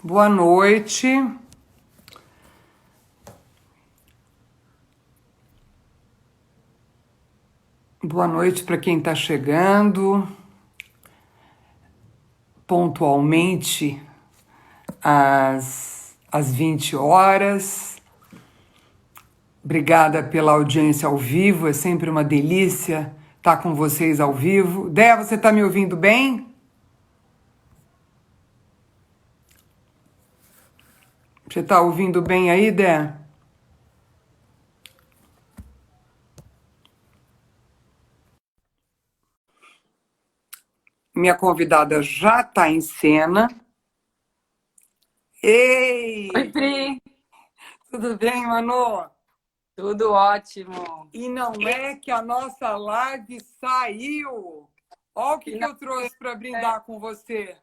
Boa noite. Boa noite para quem está chegando pontualmente às 20 horas. Obrigada pela audiência ao vivo, é sempre uma delícia estar com vocês ao vivo. Dé, você está me ouvindo bem? Você está ouvindo bem aí, Dé? Minha convidada já está em cena. Ei! Oi, Pri. Tudo bem, Manu? Tudo ótimo. E não é que a nossa live saiu. Olha o que eu trouxe para brindar com você.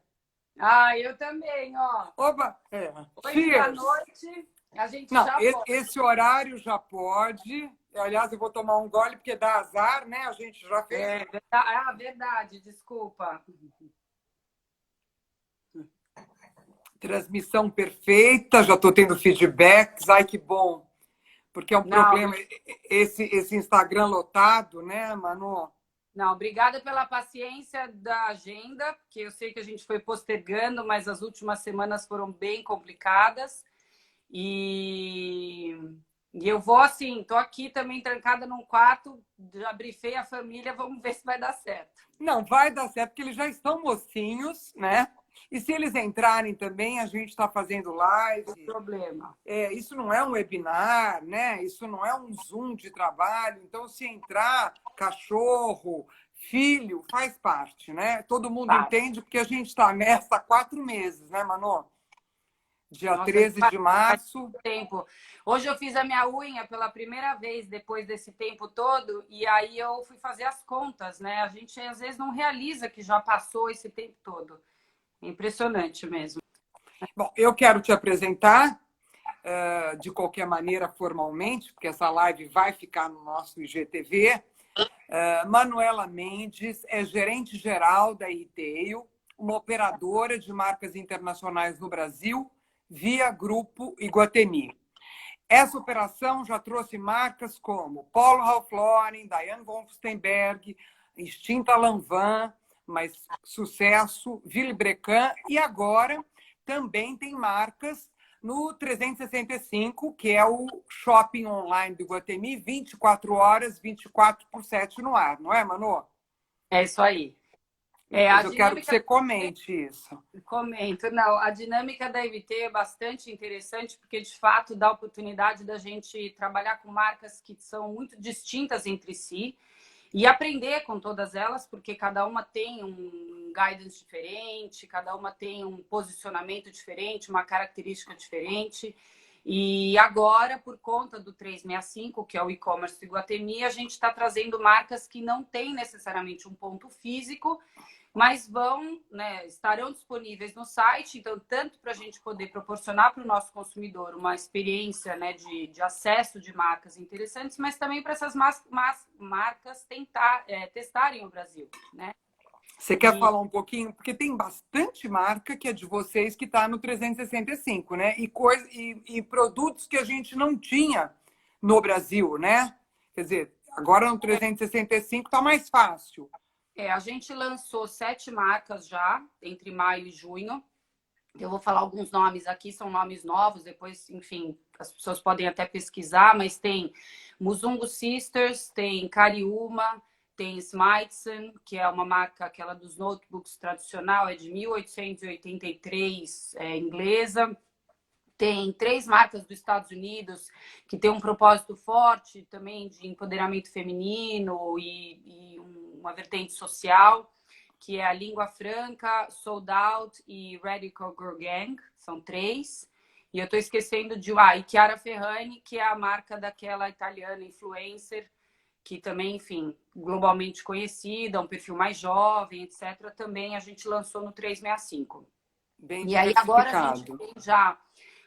Eu também, ó. Opa! 8 da noite, a gente não, já pode. esse horário já pode. Aliás, eu vou tomar um gole porque dá azar, né? A gente já fez. Verdade, desculpa. Transmissão perfeita, já estou tendo feedbacks. Ai, que bom. Porque é um problema esse Instagram lotado, né, Manu? Não, obrigada pela paciência da agenda, que eu sei que a gente foi postergando, mas as últimas semanas foram bem complicadas. E eu vou assim, tô aqui também trancada num quarto, já brifei a família, vamos ver se vai dar certo. Não, vai dar certo, porque eles já estão mocinhos, né? E se eles entrarem também, a gente está fazendo live. Não tem problema. Isso não é um webinar, né? Isso não é um Zoom de trabalho. Então, se entrar cachorro, filho, faz parte, né? Todo mundo entende, porque a gente está nessa há 4 meses, né, Manu? Dia 13 de março. Tempo. Hoje eu fiz a minha unha pela primeira vez depois desse tempo todo, e aí eu fui fazer as contas, né? A gente às vezes não realiza que já passou esse tempo todo. Impressionante mesmo. Bom, eu quero te apresentar de qualquer maneira formalmente, porque essa live vai ficar no nosso IGTV. Manuela Mendes é gerente geral da Retail, uma operadora de marcas internacionais no Brasil, via Grupo Iguatemi. Essa operação já trouxe marcas como Polo Ralph Lauren, Diane von Furstenberg, Extinta Lanvin, mas sucesso, Villebrequin, e agora também tem marcas no 365, que é o shopping online do Iguatemi, 24 horas, 24/7 no ar, não é, Manu? É isso aí. Mas eu quero que você comente isso. Comento. Não, a dinâmica da IVT é bastante interessante, porque de fato dá a oportunidade da gente trabalhar com marcas que são muito distintas entre si e aprender com todas elas, porque cada uma tem um guidance diferente, cada uma tem um posicionamento diferente, uma característica diferente. E agora, por conta do 365, que é o e-commerce do Iguatemi, a gente está trazendo marcas que não têm necessariamente um ponto físico, mas estarão disponíveis no site, então, tanto para a gente poder proporcionar para o nosso consumidor uma experiência, né, de acesso de marcas interessantes, mas também para essas marcas testarem o Brasil, né? Você quer falar um pouquinho? Porque tem bastante marca que é de vocês que está no 365, né? E produtos que a gente não tinha no Brasil, né? Quer dizer, agora no 365 está mais fácil. A gente lançou 7 marcas já, entre maio e junho. Eu vou falar alguns nomes aqui, são nomes novos, depois, enfim, as pessoas podem até pesquisar, mas tem Musungu Sisters, tem Cariúma, tem Smythson, que é uma marca, aquela dos notebooks tradicional, é de 1883, inglesa. Tem 3 marcas dos Estados Unidos que tem um propósito forte também de empoderamento feminino e uma vertente social, que é a Língua Franca, Sold Out e Radical Girl Gang. São 3. E eu estou esquecendo de e Chiara Ferragni, que é a marca daquela italiana influencer, que também, enfim, globalmente conhecida, um perfil mais jovem, etc. Também a gente lançou no 365. Bem e aí agora a gente tem já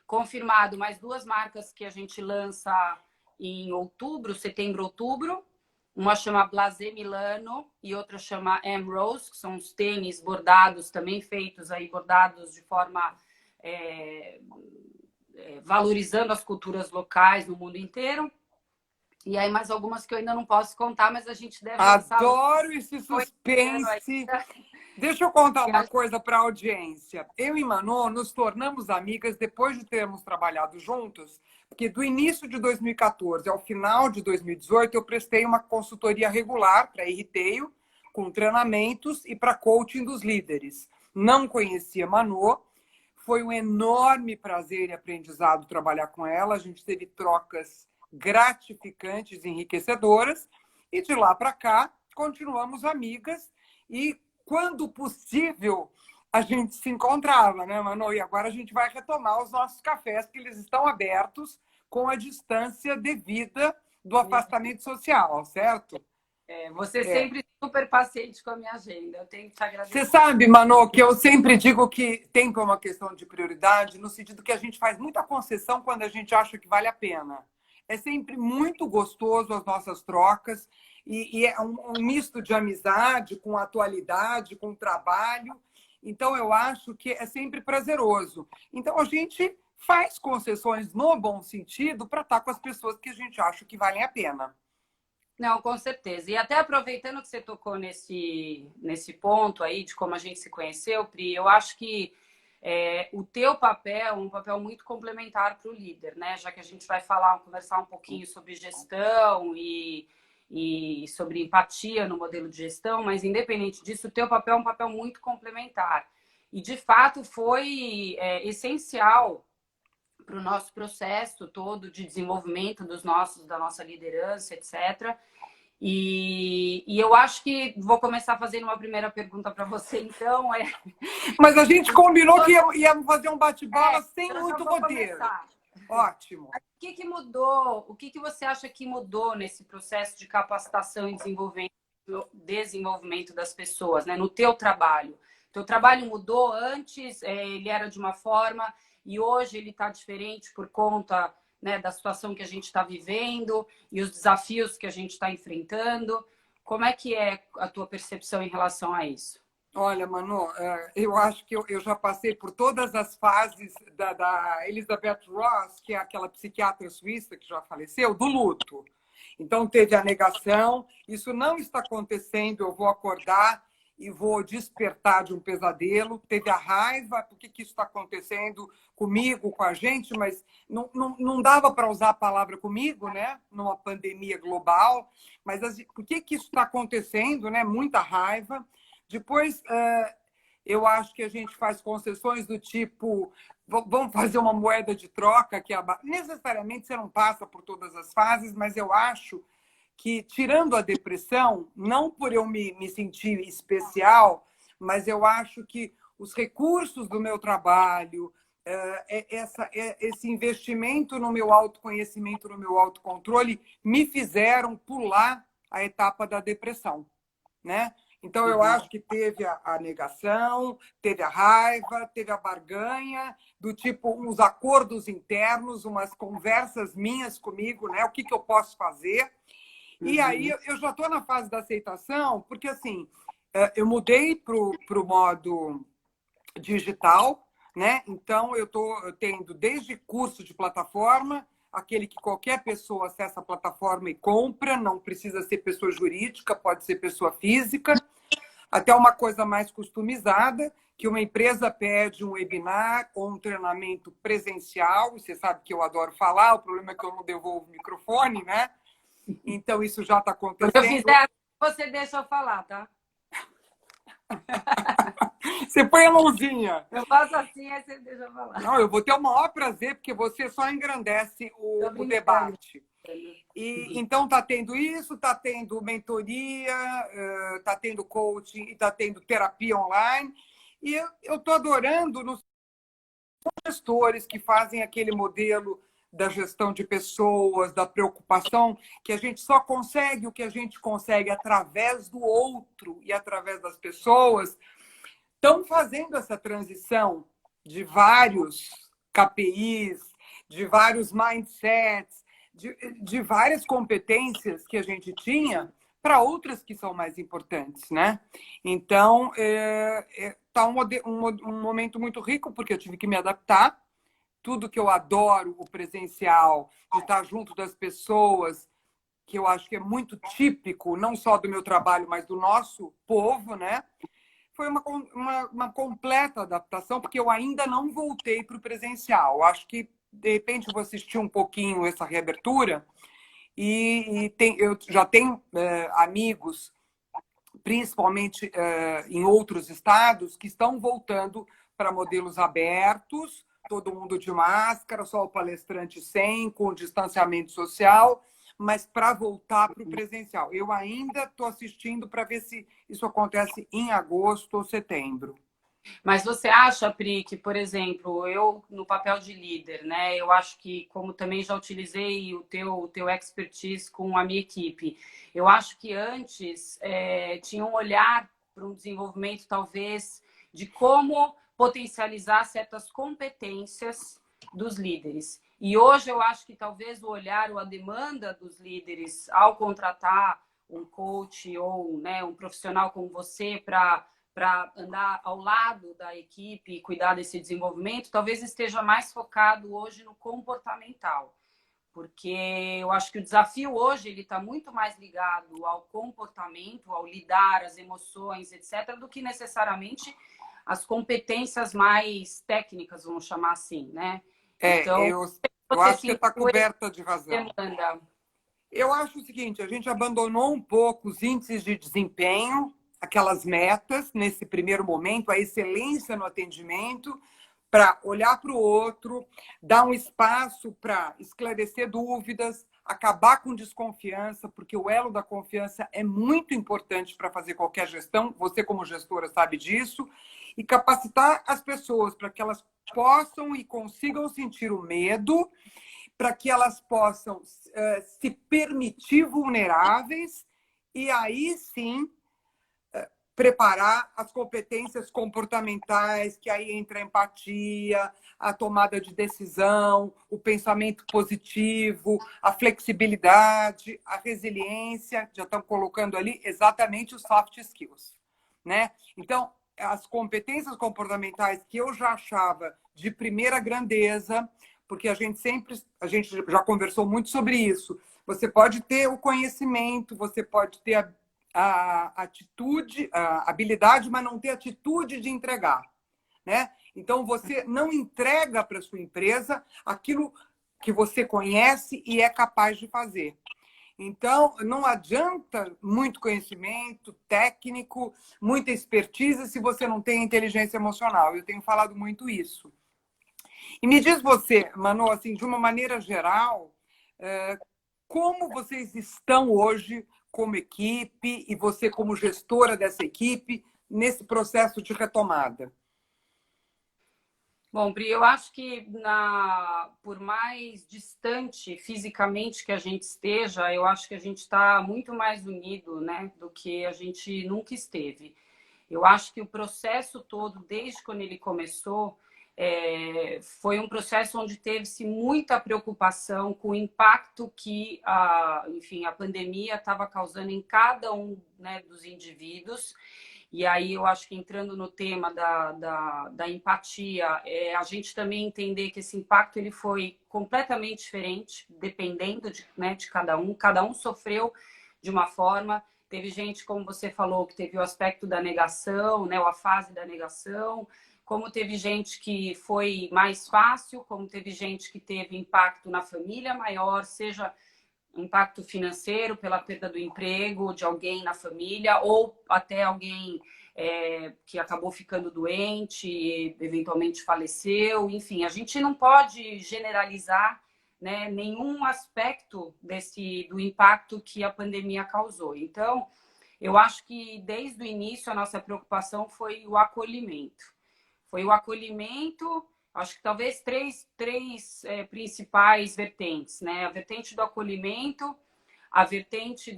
confirmado mais 2 marcas que a gente lança em outubro, setembro, outubro. Uma chama Blasé Milano e outra chama M Rose, que são os tênis bordados, também feitos aí, bordados de forma valorizando as culturas locais no mundo inteiro. E aí mais algumas que eu ainda não posso contar, mas a gente deve lançar. Adoro esse suspense. Deixa eu contar uma coisa para a audiência. Eu e Manu nos tornamos amigas depois de termos trabalhado juntos, porque do início de 2014 ao final de 2018 eu prestei uma consultoria regular para e-retail, com treinamentos e para coaching dos líderes. Não conhecia Manu, foi um enorme prazer e aprendizado trabalhar com ela. A gente teve trocas gratificantes, enriquecedoras, e de lá para cá continuamos amigas e, quando possível, a gente se encontrava, né, Manu? E agora a gente vai retomar os nossos cafés, que eles estão abertos com a distância devida do afastamento social, certo? Você sempre super paciente com a minha agenda. Eu tenho que te agradecer. Você sabe, Manu, que eu sempre digo que tempo é uma questão de prioridade, no sentido que a gente faz muita concessão quando a gente acha que vale a pena. É sempre muito gostoso as nossas trocas e é um misto de amizade com atualidade, com trabalho. Então, eu acho que é sempre prazeroso. Então, a gente faz concessões no bom sentido para estar com as pessoas que a gente acha que valem a pena. Não, com certeza. E até aproveitando que você tocou nesse ponto aí de como a gente se conheceu, Pri, eu acho que o teu papel é um papel muito complementar para o líder, né? Já que a gente vai conversar um pouquinho sobre gestão e sobre empatia no modelo de gestão, mas independente disso, o teu papel é um papel muito complementar. E, de fato, foi essencial para o nosso processo todo de desenvolvimento da nossa liderança, etc. E eu acho que vou começar fazendo uma primeira pergunta para você, então. Mas a gente combinou que íamos fazer um bate-bola sem muito roteiro. Começar. Ótimo. O que mudou? O que você acha que mudou nesse processo de capacitação e desenvolvimento das pessoas, né? No teu trabalho? Teu trabalho mudou antes, ele era de uma forma e hoje ele está diferente por conta, né, da situação que a gente está vivendo e os desafios que a gente está enfrentando. Como é que é a tua percepção em relação a isso? Olha, Manu, eu acho que eu já passei por todas as fases da Elizabeth Ross, que é aquela psiquiatra suíça que já faleceu, do luto. Então, teve a negação, isso não está acontecendo, eu vou acordar e vou despertar de um pesadelo. Teve a raiva, por que isso está acontecendo comigo, com a gente, mas não dava para usar a palavra comigo, né? Numa pandemia global. Mas por que isso está acontecendo, né? Muita raiva. Depois, eu acho que a gente faz concessões do tipo, vamos fazer uma moeda de troca, que necessariamente você não passa por todas as fases, mas eu acho que, tirando a depressão, não por eu me sentir especial, mas eu acho que os recursos do meu trabalho, esse investimento no meu autoconhecimento, no meu autocontrole, me fizeram pular a etapa da depressão, né? Então, eu acho que teve a negação, teve a raiva, teve a barganha, do tipo uns acordos internos, umas conversas minhas comigo, né? O que eu posso fazer? E aí eu já estou na fase da aceitação, porque assim, eu mudei para o modo digital, né? Então, eu estou tendo desde curso de plataforma, aquele que qualquer pessoa acessa a plataforma e compra, não precisa ser pessoa jurídica, pode ser pessoa física, até uma coisa mais customizada, que uma empresa pede um webinar ou um treinamento presencial, você sabe que eu adoro falar, o problema é que eu não devolvo o microfone, né? Então, isso já está acontecendo. Se eu fizer, você deixa eu falar, tá? Você põe a mãozinha. Eu faço assim, aí você deixa eu falar. Não, eu vou ter o maior prazer, porque você só engrandece o debate. E, então, está tendo isso, está tendo mentoria, está tendo coaching, está tendo terapia online. E eu estou adorando nos gestores que fazem aquele modelo da gestão de pessoas, da preocupação, que a gente só consegue o que a gente consegue através do outro e através das pessoas, estão fazendo essa transição de vários KPIs, de vários mindsets, de várias competências que a gente tinha para outras que são mais importantes, né? Então, tá um momento muito rico, porque eu tive que me adaptar. Tudo que eu adoro, o presencial, de estar junto das pessoas, que eu acho que é muito típico, não só do meu trabalho, mas do nosso povo, né? Foi uma completa adaptação, porque eu ainda não voltei para o presencial. Acho que, de repente, eu vou assistir um pouquinho essa reabertura eu já tenho amigos, principalmente em outros estados, que estão voltando para modelos abertos, todo mundo de máscara, só o palestrante sem, com distanciamento social, mas para voltar para o presencial. Eu ainda estou assistindo para ver se isso acontece em agosto ou setembro. Mas você acha, Pri, que, por exemplo, eu no papel de líder, né? Eu acho que, como também já utilizei o teu expertise com a minha equipe, eu acho que antes tinha um olhar para um desenvolvimento, talvez, de como potencializar certas competências dos líderes. E hoje eu acho que talvez o olhar ou a demanda dos líderes ao contratar um coach ou, né, um profissional como você para andar ao lado da equipe e cuidar desse desenvolvimento, talvez esteja mais focado hoje no comportamental. Porque eu acho que o desafio hoje ele está muito mais ligado ao comportamento, ao lidar, às emoções, etc., do que necessariamente as competências mais técnicas, vamos chamar assim, né? Então, eu acho que está coberta de razão. Demanda. Eu acho o seguinte, a gente abandonou um pouco os índices de desempenho, aquelas metas, nesse primeiro momento, a excelência no atendimento, para olhar para o outro, dar um espaço para esclarecer dúvidas, acabar com desconfiança, porque o elo da confiança é muito importante para fazer qualquer gestão, você como gestora sabe disso, e capacitar as pessoas para que elas possam e consigam sentir o medo, para que elas possam se permitir vulneráveis e aí sim preparar as competências comportamentais, que aí entra a empatia, a tomada de decisão, o pensamento positivo, a flexibilidade, a resiliência, já estão colocando ali exatamente os soft skills, né? Então, as competências comportamentais que eu já achava de primeira grandeza, porque a gente já conversou muito sobre isso. Você pode ter o conhecimento, você pode ter a atitude, a habilidade, mas não ter atitude de entregar, né? Então você não entrega para sua empresa aquilo que você conhece e é capaz de fazer. Então, não adianta muito conhecimento técnico, muita expertise se você não tem inteligência emocional. Eu tenho falado muito isso. E me diz você, Manu, assim, de uma maneira geral, como vocês estão hoje como equipe e você como gestora dessa equipe nesse processo de retomada? Bom, Bri, eu acho que por mais distante fisicamente que a gente esteja, eu acho que a gente está muito mais unido, né, do que a gente nunca esteve. Eu acho que o processo todo, desde quando ele começou, foi um processo onde teve-se muita preocupação com o impacto que enfim, a pandemia estava causando em cada um, né, dos indivíduos. E aí eu acho que entrando no tema da empatia, a gente também entender que esse impacto ele foi completamente diferente, dependendo né, de cada um. Cada um sofreu de uma forma. Teve gente, como você falou, que teve o aspecto da negação, né, ou a fase da negação. Como teve gente que foi mais fácil, como teve gente que teve impacto na família maior, seja impacto financeiro pela perda do emprego de alguém na família ou até alguém que acabou ficando doente e eventualmente faleceu. Enfim, a gente não pode generalizar, né, nenhum aspecto do impacto que a pandemia causou. Então, eu acho que desde o início a nossa preocupação foi o acolhimento. Foi o acolhimento. Acho que talvez três principais vertentes, né? A vertente do acolhimento, a vertente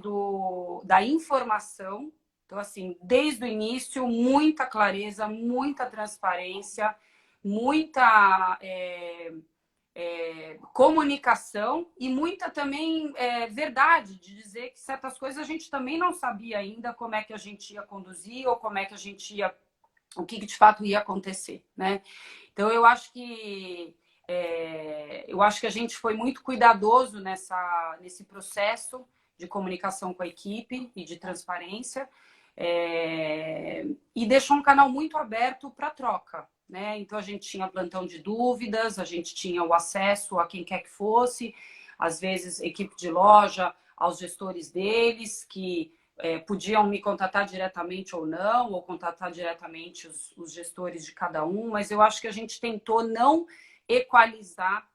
da informação. Então, assim, desde o início, muita clareza, muita transparência, muita comunicação e muita também verdade, de dizer que certas coisas a gente também não sabia ainda como é que a gente ia conduzir ou como é que a gente ia o que de fato ia acontecer, né? Então, eu acho que a gente foi muito cuidadoso nesse processo de comunicação com a equipe e de transparência, e deixou um canal muito aberto para troca, né? Então, a gente tinha plantão de dúvidas, a gente tinha o acesso a quem quer que fosse, às vezes, equipe de loja, aos gestores deles, que podiam me contatar diretamente ou não, ou contatar diretamente os gestores de cada um, mas eu acho que a gente tentou não equalizar,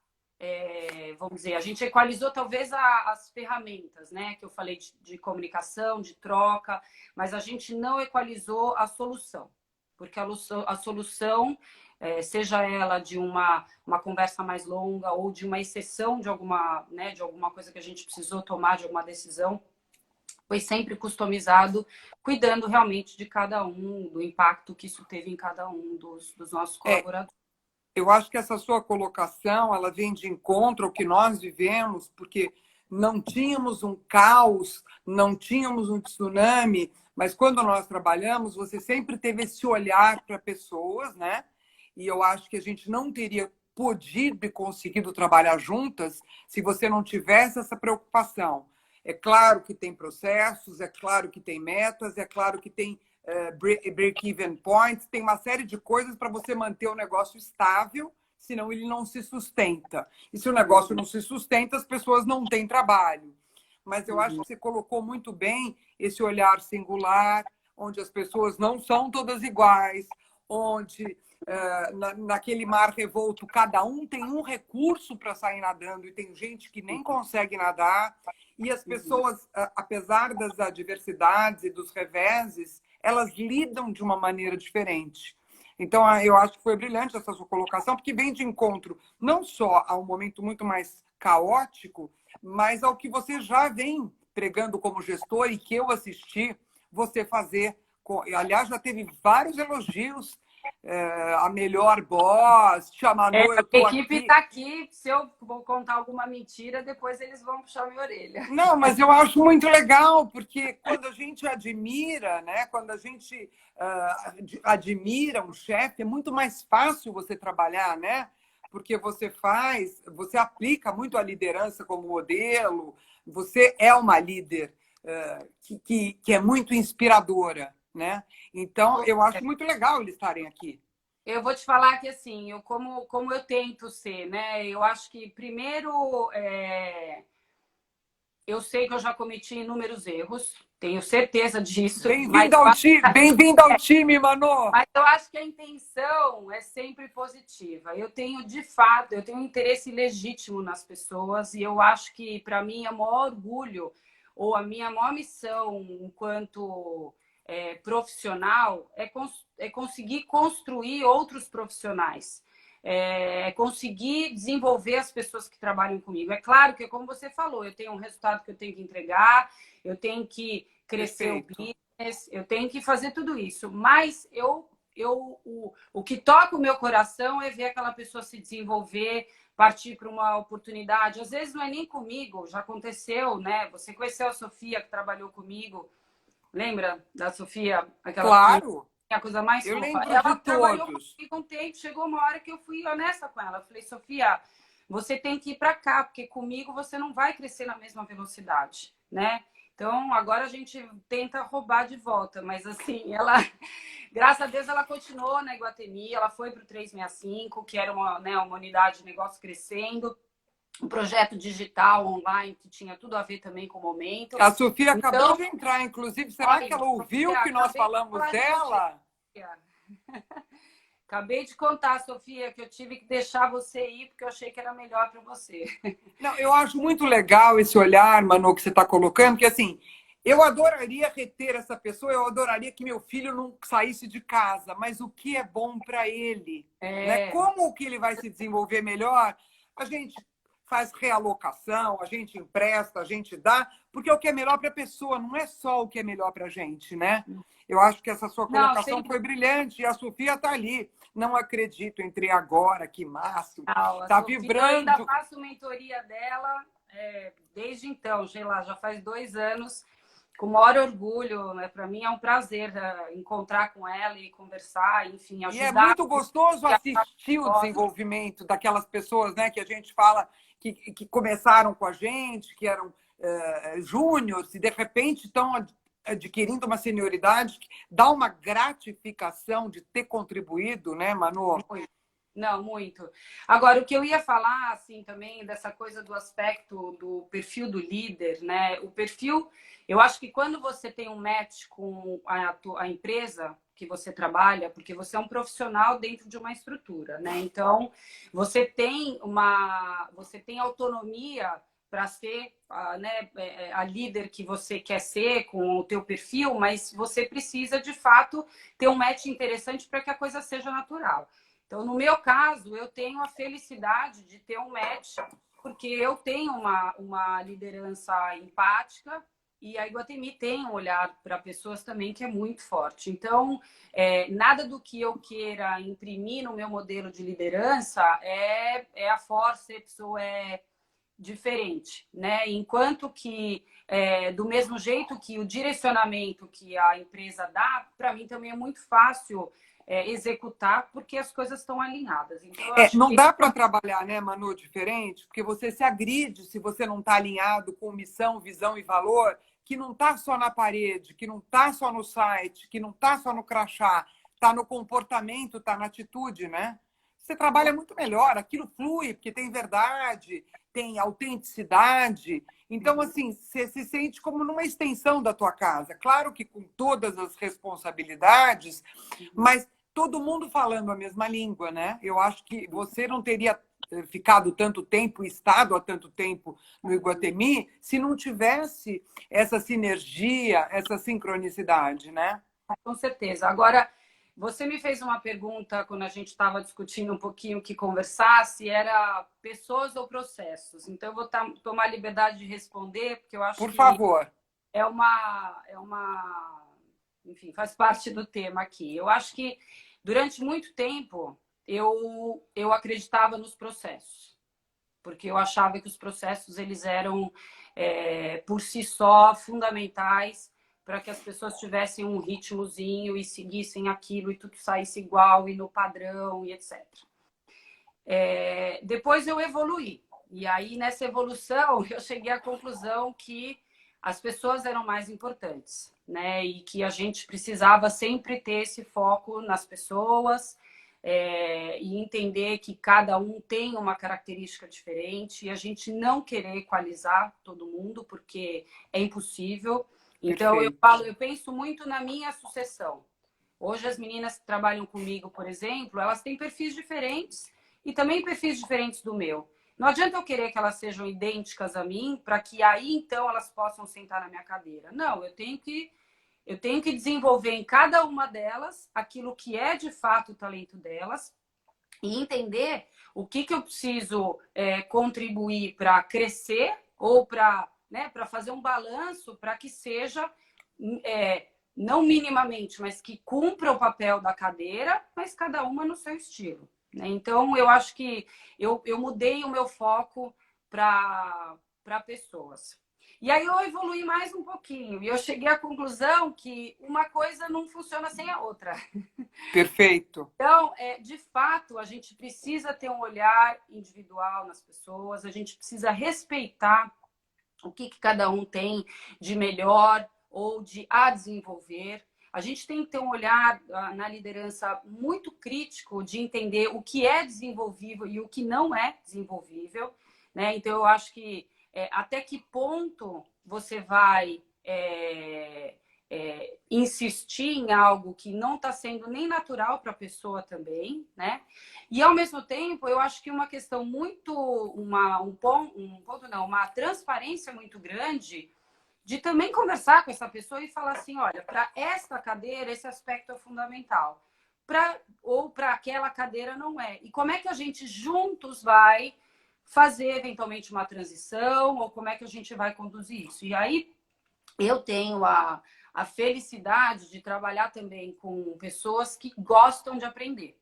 vamos dizer, a gente equalizou talvez as ferramentas, né, que eu falei de comunicação, de troca, mas a gente não equalizou a solução, porque a solução, seja ela de uma conversa mais longa ou de uma exceção de alguma, né, de alguma coisa que a gente precisou tomar, de alguma decisão, foi sempre customizado, cuidando realmente de cada um, do impacto que isso teve em cada um dos nossos colaboradores. Eu acho que essa sua colocação, ela vem de encontro ao que nós vivemos, porque não tínhamos um caos, não tínhamos um tsunami, mas quando nós trabalhamos, você sempre teve esse olhar para pessoas, né? E eu acho que a gente não teria podido e conseguido trabalhar juntas se você não tivesse essa preocupação. É claro que tem processos, é claro que tem metas, é claro que tem break-even points, tem uma série de coisas para você manter o negócio estável, senão ele não se sustenta. E se o negócio não se sustenta, as pessoas não têm trabalho. Mas eu acho que você colocou muito bem esse olhar singular, onde as pessoas não são todas iguais, onde naquele mar revolto cada um tem um recurso para sair nadando e tem gente que nem consegue nadar. E as pessoas, apesar das adversidades e dos reveses, elas lidam de uma maneira diferente. Então, eu acho que foi brilhante essa sua colocação, porque vem de encontro não só a um momento muito mais caótico, mas ao que você já vem pregando como gestor e que eu assisti você fazer. Aliás, já teve vários elogios. A melhor boss, te amanou, eu A tô equipe está aqui. Se eu vou contar alguma mentira, depois eles vão puxar minha orelha. Não, mas eu acho muito legal, porque quando a gente admira, né? Quando a gente admira um chefe, é muito mais fácil você trabalhar, né? Porque você aplica muito a liderança como modelo, você é uma líder que é muito inspiradora, né? Então, eu acho muito legal eles estarem aqui. Eu vou te falar que, assim, como eu tento ser, né? Eu acho que, primeiro, eu sei que eu já cometi inúmeros erros, tenho certeza disso. Bem-vindo ao time, Manu! Mas eu acho que a intenção é sempre positiva. Eu tenho um interesse legítimo nas pessoas e eu acho que, para mim, é o maior orgulho ou a minha maior missão enquanto profissional é conseguir construir outros profissionais. Conseguir desenvolver as pessoas que trabalham comigo. É claro que, como você falou, eu tenho um resultado que eu tenho que entregar, eu tenho que crescer o business, eu tenho que fazer tudo isso. Mas o que toca o meu coração é ver aquela pessoa se desenvolver, partir para uma oportunidade. Às vezes não é nem comigo, já aconteceu, né? Você conheceu a Sofia, que trabalhou comigo. Lembra da Sofia? Claro! A coisa mais eu fofa. Lembro ela de trabalhou todos. comigo um tempo, chegou uma hora que eu fui honesta com ela. Eu falei, Sofia, você tem que ir para cá, porque comigo você não vai crescer na mesma velocidade, né? Então, agora a gente tenta roubar de volta, mas assim, ela, graças a Deus, ela continuou na Iguatemi, ela foi para o 365, que era uma unidade de negócio crescendo, um projeto digital online que tinha tudo a ver também com o momento. A Sofia acabou de entrar, inclusive. Será que ela ouviu o que nós falamos dela? Acabei de contar, Sofia, que eu tive que deixar você ir porque eu achei que era melhor para você. Não, eu acho muito legal esse olhar, Manu, que você está colocando, que assim, eu adoraria reter essa pessoa, eu adoraria que meu filho não saísse de casa, mas o que é bom para ele? Né? Como que ele vai se desenvolver melhor? A gente faz realocação, a gente empresta, a gente dá, porque é o que é melhor para a pessoa, não é só o que é melhor para a gente, né? Eu acho que essa sua colocação foi brilhante e a Sofia está ali. Não acredito, entrei agora, que máximo. Está vibrando. Eu ainda faço mentoria dela desde então, sei lá, já faz 2 anos. com o maior orgulho, né? Para mim é um prazer encontrar com ela e conversar, enfim, E é ajudar. muito gostoso assistir o desenvolvimento daquelas pessoas, né, que a gente fala que começaram com a gente, que eram júniores, e de repente estão adquirindo uma senioridade que dá uma gratificação de ter contribuído, né, Manu? Não, muito. Agora, o que eu ia falar, assim, também, dessa coisa do aspecto do perfil do líder, né? O perfil, eu acho que quando você tem um match com a empresa que você trabalha, porque você é um profissional dentro de uma estrutura, né? Então, você tem autonomia para ser a líder que você quer ser com o teu perfil, mas você precisa, de fato, ter um match interessante para que a coisa seja natural. Então, no meu caso, eu tenho a felicidade de ter um match, porque eu tenho uma liderança empática e a Iguatemi tem um olhar para pessoas também que é muito forte. Então, nada do que eu queira imprimir no meu modelo de liderança é a forceps ou é diferente, né? Enquanto que, do mesmo jeito que o direcionamento que a empresa dá, para mim também é muito fácil executar, porque as coisas estão alinhadas. Então, eu acho não que... dá para trabalhar, né, Manu, diferente, porque você se agride se você não está alinhado com missão, visão e valor, que não está só na parede, que não está só no site, que não está só no crachá, está no comportamento, está na atitude, né? Você trabalha muito melhor, aquilo flui, porque tem verdade, tem autenticidade. Então, assim, você se sente como numa extensão da tua casa. Claro que com todas as responsabilidades, mas todo mundo falando a mesma língua, né? Eu acho que você não teria ficado tanto tempo, estado há tanto tempo no Iguatemi, se não tivesse essa sinergia, essa sincronicidade, né? Com certeza. Agora, você me fez uma pergunta quando a gente estava discutindo um pouquinho o que conversar, se era pessoas ou processos. Então, eu vou tomar a liberdade de responder, porque eu acho Por que favor. enfim, faz parte do tema aqui. Eu acho que durante muito tempo eu acreditava nos processos, porque eu achava que os processos eles eram por si só fundamentais para que as pessoas tivessem um ritmozinho e seguissem aquilo e tudo saísse igual e no padrão e etc. Depois eu evoluí. E aí, nessa evolução, eu cheguei à conclusão que as pessoas eram mais importantes, né? E que a gente precisava sempre ter esse foco nas pessoas e entender que cada um tem uma característica diferente e a gente não querer equalizar todo mundo, porque é impossível. Então, eu penso muito na minha sucessão. Hoje, as meninas que trabalham comigo, por exemplo, elas têm perfis diferentes e também perfis diferentes do meu. Não adianta eu querer que elas sejam idênticas a mim para que aí, então, elas possam sentar na minha cadeira. Não, eu tenho que desenvolver em cada uma delas aquilo que é, de fato, o talento delas e entender o que eu preciso contribuir para crescer ou para fazer um balanço para que seja... não minimamente, mas que cumpra o papel da cadeira, mas cada uma no seu estilo, né? Então, eu acho que eu mudei o meu foco para pessoas. E aí eu evolui mais um pouquinho e eu cheguei à conclusão que uma coisa não funciona sem a outra. Perfeito. Então, de fato, a gente precisa ter um olhar individual nas pessoas, a gente precisa respeitar o que cada um tem de melhor ou de a desenvolver. A gente tem que ter um olhar na liderança muito crítico de entender o que é desenvolvível e o que não é desenvolvível, né? Então, eu acho que até que ponto você vai insistir em algo que não está sendo nem natural para a pessoa também, né? E ao mesmo tempo, eu acho que uma questão muito, uma transparência muito grande de também conversar com essa pessoa e falar assim, olha, para esta cadeira esse aspecto é fundamental, ou para aquela cadeira não é. E como é que a gente juntos vai fazer eventualmente uma transição ou como é que a gente vai conduzir isso? E aí eu tenho a felicidade de trabalhar também com pessoas que gostam de aprender.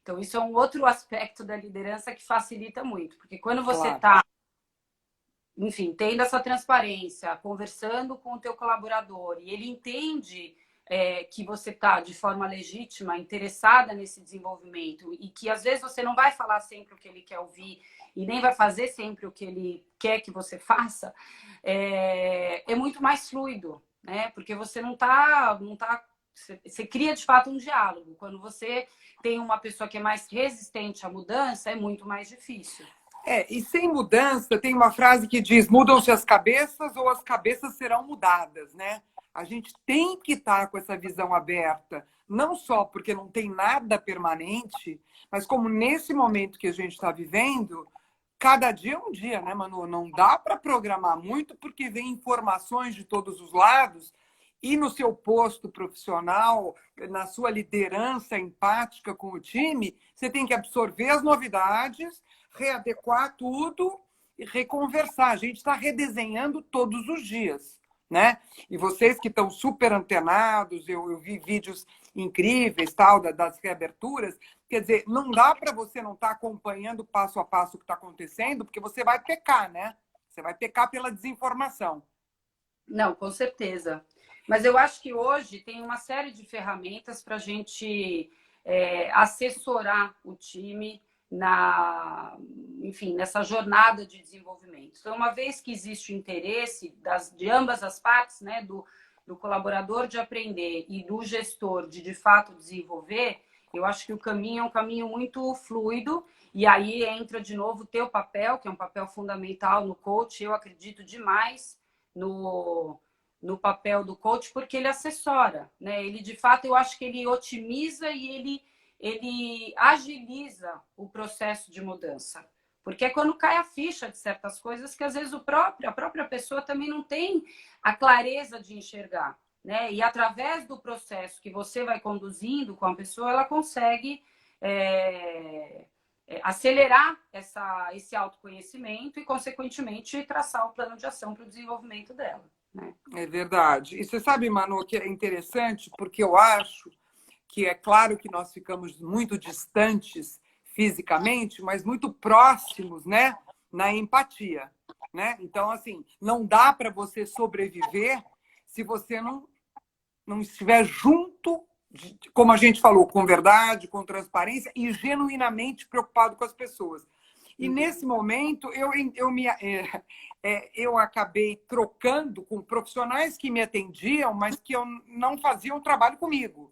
Então, isso é um outro aspecto da liderança que facilita muito, porque quando você está enfim, tendo essa transparência, conversando com o teu colaborador, e ele entende que você está de forma legítima, interessada nesse desenvolvimento, e que às vezes você não vai falar sempre o que ele quer ouvir e nem vai fazer sempre o que ele quer que você faça, é muito mais fluido, né? Porque você não tá, você cria de fato um diálogo. Quando você tem uma pessoa que é mais resistente à mudança, é muito mais difícil. E sem mudança, tem uma frase que diz: mudam-se as cabeças ou as cabeças serão mudadas, né? A gente tem que estar com essa visão aberta, não só porque não tem nada permanente, mas como nesse momento que a gente está vivendo, cada dia é um dia, né, Manu? Não dá para programar muito porque vem informações de todos os lados e no seu posto profissional, na sua liderança empática com o time, você tem que absorver as novidades, readequar tudo e reconversar. A gente está redesenhando todos os dias, né? E vocês que estão super antenados, eu vi vídeos incríveis, tal, das reaberturas. Quer dizer, não dá para você não estar acompanhando passo a passo o que está acontecendo, porque você vai pecar, né? Você vai pecar pela desinformação. Não, com certeza. Mas eu acho que hoje tem uma série de ferramentas para a gente assessorar o time enfim, nessa jornada de desenvolvimento. Então, uma vez que existe o interesse de ambas as partes, né, do colaborador de aprender e do gestor de fato desenvolver, eu acho que o caminho é um caminho muito fluido, e aí entra de novo o teu papel, que é um papel fundamental no coach. Eu acredito demais no papel do coach, porque ele assessora, né? Ele, de fato, eu acho que ele otimiza e ele agiliza o processo de mudança. Porque é quando cai a ficha de certas coisas que, às vezes, a própria pessoa também não tem a clareza de enxergar, né? E, através do processo que você vai conduzindo com a pessoa, ela consegue acelerar esse autoconhecimento e, consequentemente, traçar o plano de ação para o desenvolvimento dela. Né? É verdade. E você sabe, Manu, que é interessante, porque eu acho que é claro que nós ficamos muito distantes fisicamente, mas muito próximos, né, na empatia, né? Então, assim, não dá para você sobreviver se você não estiver junto, como a gente falou, com verdade, com transparência e genuinamente preocupado com as pessoas. E nesse momento eu acabei trocando com profissionais que me atendiam, mas que não faziam trabalho comigo.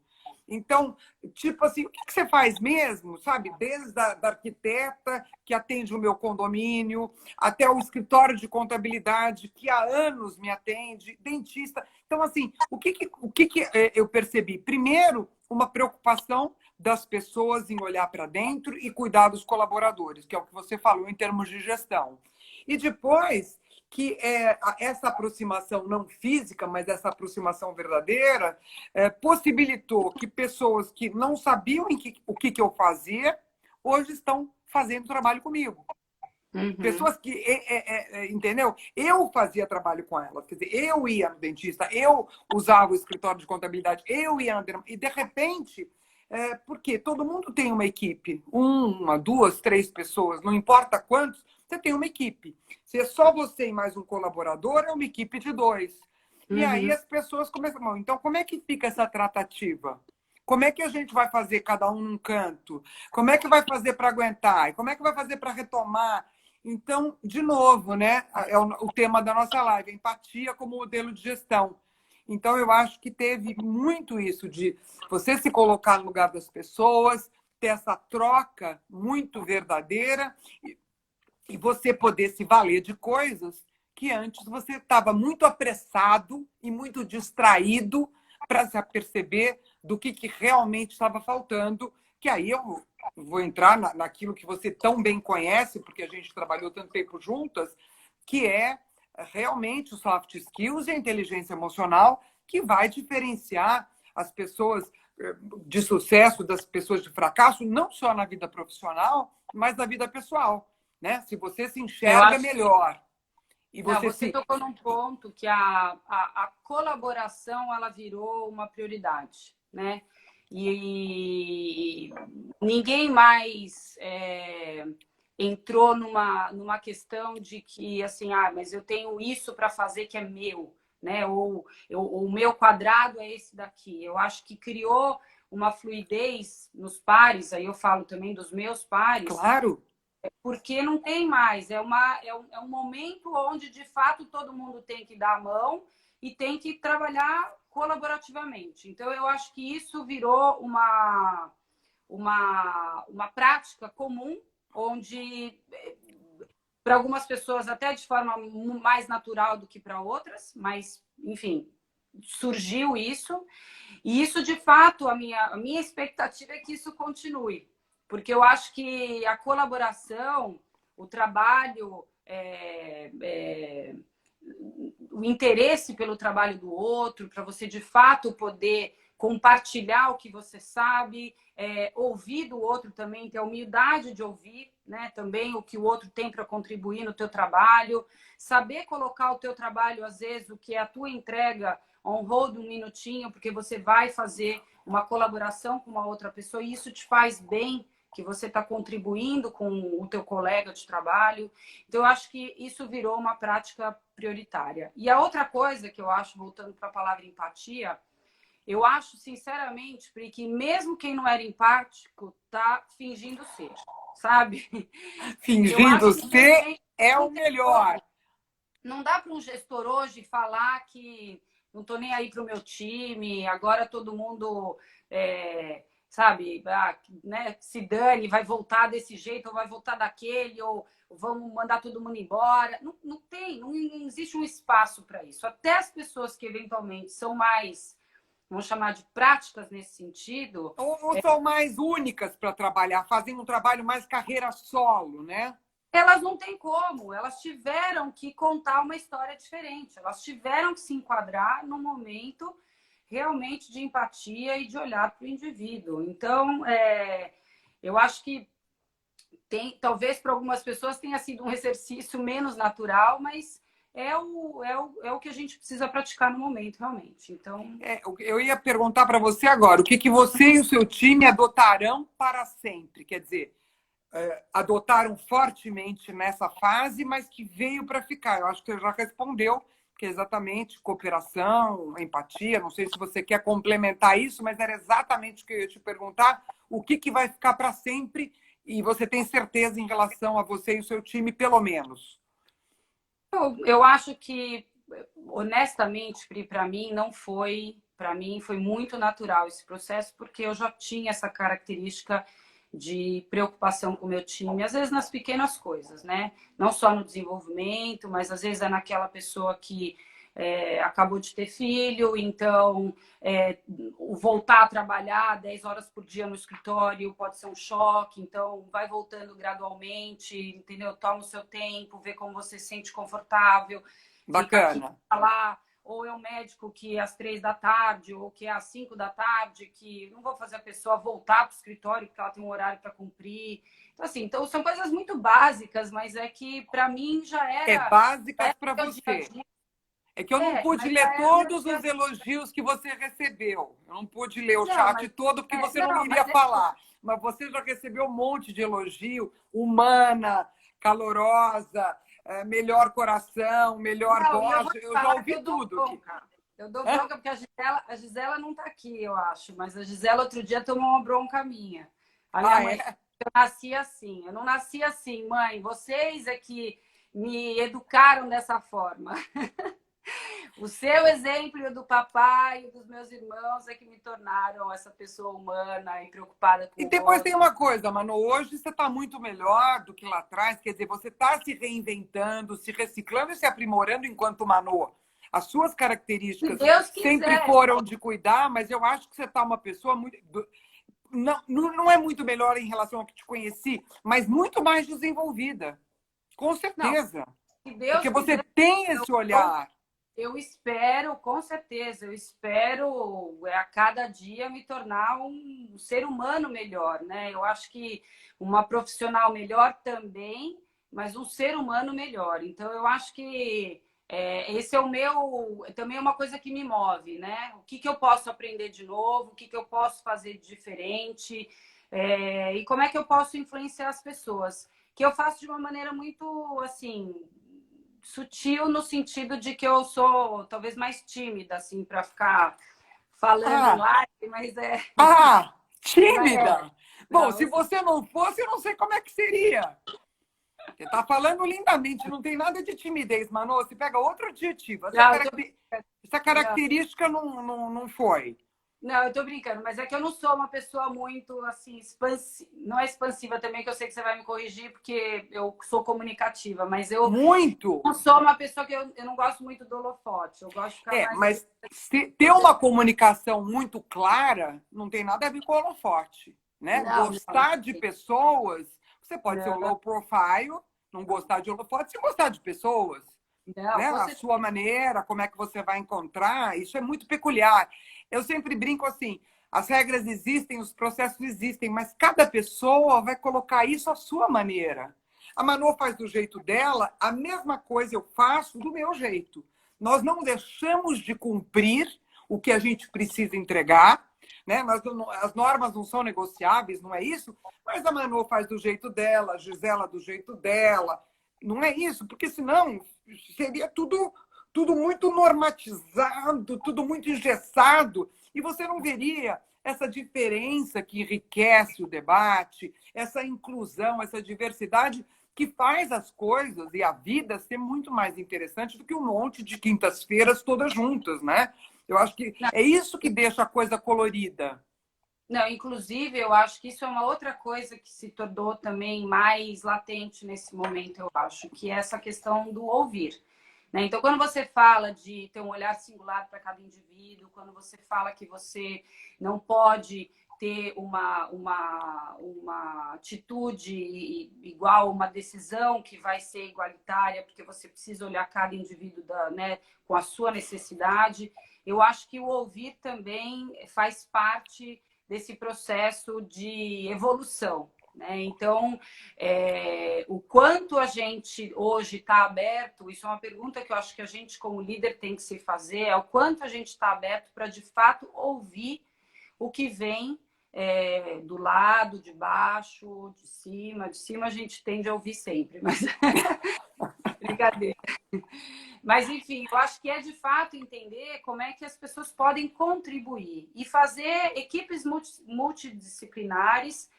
Então, tipo assim, o que você faz mesmo? Sabe? Desde a da arquiteta que atende o meu condomínio, até o escritório de contabilidade que há anos me atende, dentista. Então, assim, o que eu percebi? Primeiro, uma preocupação das pessoas em olhar para dentro e cuidar dos colaboradores, que é o que você falou em termos de gestão. E depois que essa aproximação não física, mas essa aproximação verdadeira, possibilitou que pessoas que não sabiam o que eu fazia, hoje estão fazendo trabalho comigo. Uhum. Pessoas que, entendeu? Eu fazia trabalho com elas, quer dizer, eu ia no dentista, eu usava o escritório de contabilidade, eu ia e de repente, porque todo mundo tem uma equipe, uma, duas, três pessoas, não importa quantos, você tem uma equipe. Se é só você e mais um colaborador, é uma equipe de dois. E aí as pessoas começam, então como é que fica essa tratativa? Como é que a gente vai fazer cada um num canto? Como é que vai fazer para aguentar? E como é que vai fazer para retomar? Então, de novo, né? É o tema da nossa live, empatia como modelo de gestão. Então, eu acho que teve muito isso de você se colocar no lugar das pessoas, ter essa troca muito verdadeira e você poder se valer de coisas que antes você estava muito apressado e muito distraído para se aperceber do que realmente estava faltando, que aí eu vou entrar naquilo que você tão bem conhece, porque a gente trabalhou tanto tempo juntas, que é realmente os soft skills e a inteligência emocional, que vai diferenciar as pessoas de sucesso das pessoas de fracasso, não só na vida profissional, mas na vida pessoal. Né? Se você se enxerga melhor. E você tocou num ponto que a colaboração ela virou uma prioridade, né? E ninguém mais entrou numa questão de que, assim, mas eu tenho isso para fazer que é meu, né? Ou o meu quadrado é esse daqui. Eu acho que criou uma fluidez nos pares, aí eu falo também dos meus pares, Claro. porque não tem mais. É um momento onde, de fato, todo mundo tem que dar a mão e tem que trabalhar colaborativamente. Então, eu acho que isso virou uma prática comum, onde, para algumas pessoas, até de forma mais natural do que para outras, mas, enfim, surgiu isso. E isso, de fato, a minha expectativa é que isso continue, porque eu acho que a colaboração, o trabalho, o interesse pelo trabalho do outro, para você, de fato, poder compartilhar o que você sabe, ouvir do outro também, ter a humildade de ouvir, né, também o que o outro tem para contribuir no teu trabalho, saber colocar o teu trabalho, às vezes, o que é a tua entrega on hold um minutinho, porque você vai fazer uma colaboração com uma outra pessoa e isso te faz bem, que você está contribuindo com o teu colega de trabalho. Então, eu acho que isso virou uma prática prioritária. E a outra coisa que eu acho, voltando para a palavra empatia, eu acho, sinceramente, Pri, que mesmo quem não era empático tá fingindo ser, sabe? Fingindo ser é o melhor. Não dá para um gestor hoje falar que não estou nem aí para o meu time, agora todo mundo, sabe, né, se dane, vai voltar desse jeito, ou vai voltar daquele, ou vamos mandar todo mundo embora. Não existe um espaço para isso. Até as pessoas que eventualmente são mais, vamos chamar de práticas nesse sentido. Ou são mais únicas para trabalhar, fazem um trabalho mais carreira solo, né? Elas não têm como, elas tiveram que contar uma história diferente, elas tiveram que se enquadrar num momento realmente de empatia e de olhar para o indivíduo. Então, eu acho que talvez para algumas pessoas tenha sido um exercício menos natural, mas é o que a gente precisa praticar no momento, realmente. Então, eu ia perguntar para você agora, o que você e o seu time adotarão para sempre? Quer dizer, adotaram fortemente nessa fase, mas que veio para ficar. Eu acho que você já respondeu, que é exatamente cooperação, empatia. Não sei se você quer complementar isso, mas era exatamente o que eu ia te perguntar. O que vai ficar para sempre? E você tem certeza em relação a você e o seu time, pelo menos? eu acho que, honestamente, Pri, para mim não foi. Para mim foi muito natural esse processo, porque eu já tinha essa característica de preocupação com o meu time, às vezes nas pequenas coisas, né? Não só no desenvolvimento, mas às vezes é naquela pessoa que acabou de ter filho, então voltar a trabalhar 10 horas por dia no escritório pode ser um choque, então vai voltando gradualmente, entendeu? Toma o seu tempo, vê como você se sente confortável. Bacana. Fica aqui, lá, ou é um médico que é às 3 da tarde, ou que é às 5 da tarde, que não vou fazer a pessoa voltar para o escritório porque ela tem um horário para cumprir. Então, assim, então, são coisas muito básicas, mas é que, para mim, já era... Básicas para você. É que eu não pude ler todos os elogios que você recebeu. Eu não pude ler o chat todo, porque você não iria falar. Mas você já recebeu um monte de elogio. Humana, calorosa, melhor coração, melhor voz. Eu já ouvi tudo. Eu dou bronca porque a Gisela não está aqui, eu acho. Mas a Gisela outro dia tomou uma bronca minha. A minha mãe, eu nasci assim. Eu não nasci assim, mãe. Vocês é que me educaram dessa forma. O seu exemplo e o do papai e dos meus irmãos é que me tornaram essa pessoa humana e preocupada com o outro. E depois tem uma coisa, Manu, hoje você está muito melhor do que lá atrás, quer dizer, você está se reinventando, se reciclando e se aprimorando enquanto Manu. As suas características sempre foram de cuidar, mas eu acho que você está uma pessoa muito... Não é muito melhor em relação ao que te conheci, mas muito mais desenvolvida. Com certeza. Porque você tem esse olhar. Eu espero, com certeza, eu espero a cada dia me tornar um ser humano melhor, né? Eu acho que uma profissional melhor também, mas um ser humano melhor. Então, eu acho que esse é o meu... Também é uma coisa que me move, né? O que eu posso aprender de novo, o que eu posso fazer de diferente, e como é que eu posso influenciar as pessoas. que eu faço de uma maneira muito, assim, sutil, no sentido de que eu sou talvez mais tímida, assim, para ficar falando em Ah, live, mas é. tímida! Bom, Não, se eu sou. você não fosse, eu não sei como é que seria. Você está falando lindamente, não tem nada de timidez, Manu. Você pega outro adjetivo. Não, eu tô. Essa Não. característica não foi. Não, eu tô brincando, mas é que eu não sou uma pessoa muito, assim, expansiva. Não é expansiva também, que eu sei que você vai me corrigir, porque eu sou comunicativa, mas eu Muito! não sou uma pessoa que eu não gosto muito do holofote. Eu gosto de ficar mais. Mas ter uma comunicação muito clara não tem nada a ver com holofote, né? Não, não. Gostar de pessoas, você pode ser um Não, low profile, não gostar de holofote, se gostar de pessoas. não, Né? com A certeza. sua maneira, como é que você vai encontrar, isso é muito peculiar. Eu sempre brinco assim, as regras existem, os processos existem, mas cada pessoa vai colocar isso à sua maneira. A Manu faz do jeito dela, a mesma coisa eu faço do meu jeito. Nós não deixamos de cumprir o que a gente precisa entregar, né? As normas não são negociáveis, não é isso? Mas a Manu faz do jeito dela, a Gisela do jeito dela. Não é isso, porque senão seria tudo muito normatizado, tudo muito engessado, e você não veria essa diferença que enriquece o debate, essa inclusão, essa diversidade que faz as coisas e a vida ser muito mais interessante do que um monte de quintas-feiras todas juntas, né? Eu acho que Não, é isso que deixa a coisa colorida. não, inclusive, eu acho que isso é uma outra coisa que se tornou também mais latente nesse momento, eu acho, que é essa questão do ouvir. Né? Então, quando você fala de ter um olhar singular para cada indivíduo, quando você fala que você não pode ter uma atitude igual, uma decisão que vai ser igualitária, porque você precisa olhar cada indivíduo né, com a sua necessidade, eu acho que o ouvir também faz parte desse processo de evolução. Né? Então, o quanto a gente hoje está aberto, isso é uma pergunta que eu acho que a gente, como líder, tem que se fazer, é o quanto a gente está aberto para, de fato, ouvir o que vem do lado, de baixo, de cima. De cima a gente tende a ouvir sempre, mas brincadeira. Mas, enfim, eu acho que é de fato entender como é que as pessoas podem contribuir e fazer equipes multidisciplinares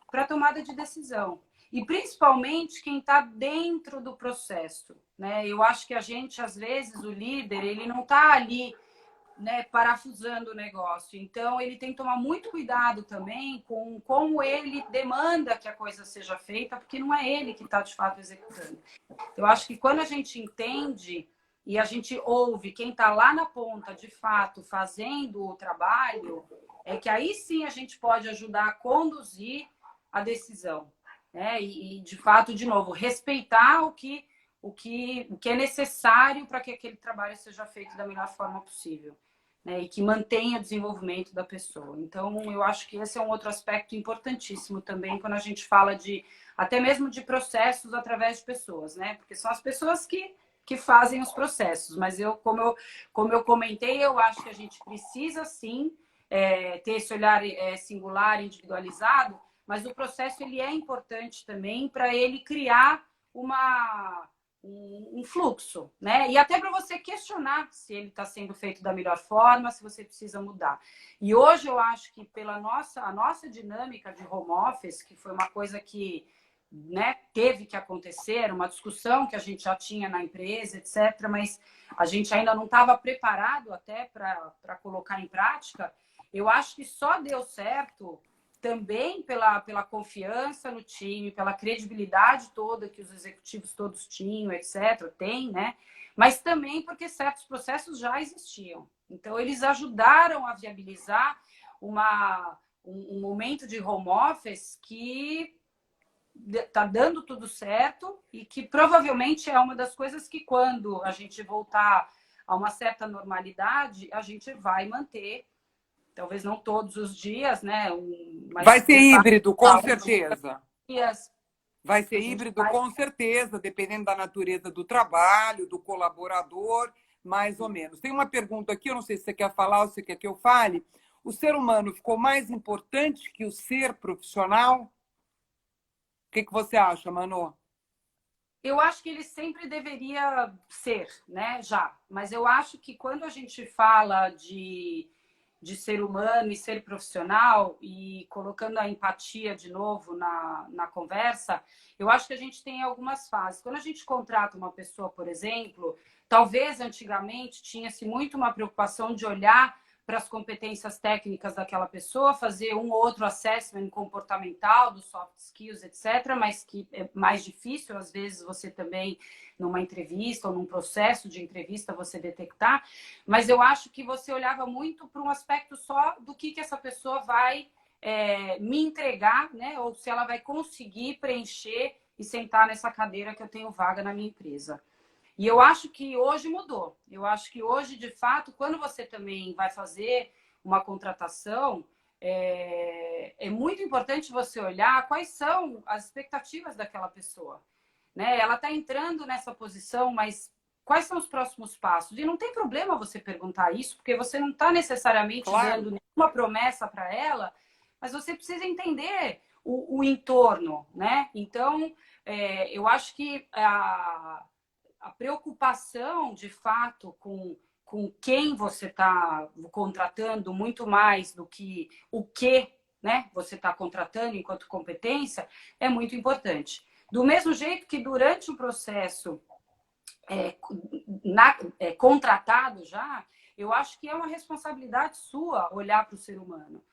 para tomada de decisão. E principalmente quem está dentro do processo. Né? Eu acho que a gente, às vezes, o líder, ele não está ali, né, parafusando o negócio. Então, ele tem que tomar muito cuidado também com como ele demanda que a coisa seja feita, porque não é ele que está, de fato, executando. Eu acho que quando a gente entende e a gente ouve quem está lá na ponta, de fato, fazendo o trabalho, é que aí sim a gente pode ajudar a conduzir a decisão. Né? De fato, de novo, respeitar o que é necessário para que aquele trabalho seja feito da melhor forma possível. Né? E que mantenha o desenvolvimento da pessoa. Então, eu acho que esse é um outro aspecto importantíssimo também quando a gente fala de até mesmo de processos através de pessoas, né? Porque são as pessoas que fazem os processos. Mas como eu comentei, eu acho que a gente precisa sim ter esse olhar singular, individualizado, mas o processo ele é importante também para ele criar um fluxo, né? E até para você questionar se ele está sendo feito da melhor forma, se você precisa mudar. E hoje eu acho que pela a nossa dinâmica de home office, que foi uma coisa que, né, teve que acontecer, uma discussão que a gente já tinha na empresa, etc., mas a gente ainda não estava preparado até para colocar em prática. Eu acho que só deu certo também pela confiança no time, pela credibilidade toda que os executivos todos tinham, etc., tem, né? Mas também porque certos processos já existiam. Então, eles ajudaram a viabilizar um momento de home office que está dando tudo certo e que provavelmente é uma das coisas que, quando a gente voltar a uma certa normalidade, a gente vai manter. Talvez não todos os dias, né? Vai Mas ser híbrido, com certeza. Dias Vai ser a gente híbrido, vai. com certeza, dependendo da natureza do trabalho, do colaborador, mais ou menos. Tem uma pergunta aqui, eu não sei se você quer falar ou se você quer que eu fale. O ser humano ficou mais importante que o ser profissional? O que você acha, Manu? Eu acho que ele sempre deveria ser, né? Já. Mas eu acho que quando a gente fala de ser humano e ser profissional, e colocando a empatia de novo na conversa, eu acho que a gente tem algumas fases. Quando a gente contrata uma pessoa, por exemplo, talvez antigamente tinha-se muito uma preocupação de olhar para as competências técnicas daquela pessoa, fazer um ou outro assessment comportamental, dos soft skills, etc., mas que é mais difícil, às vezes, você também, numa entrevista ou num processo de entrevista, você detectar. Mas eu acho que você olhava muito para um aspecto só do que essa pessoa vai me entregar, né? Ou se ela vai conseguir preencher e sentar nessa cadeira que eu tenho vaga na minha empresa. E eu acho que hoje mudou. Eu acho que hoje, de fato, quando você também vai fazer uma contratação, é muito importante você olhar quais são as expectativas daquela pessoa. Né? Ela está entrando nessa posição, mas quais são os próximos passos? E não tem problema você perguntar isso, porque você não está necessariamente Claro. dando nenhuma promessa para ela, mas você precisa entender o entorno, né? Então, eu acho que a preocupação, de fato, com quem você está contratando, muito mais do que o que, né, você está contratando enquanto competência, é muito importante. Do mesmo jeito que durante o processo contratado já, eu acho que é uma responsabilidade sua olhar para o ser humano.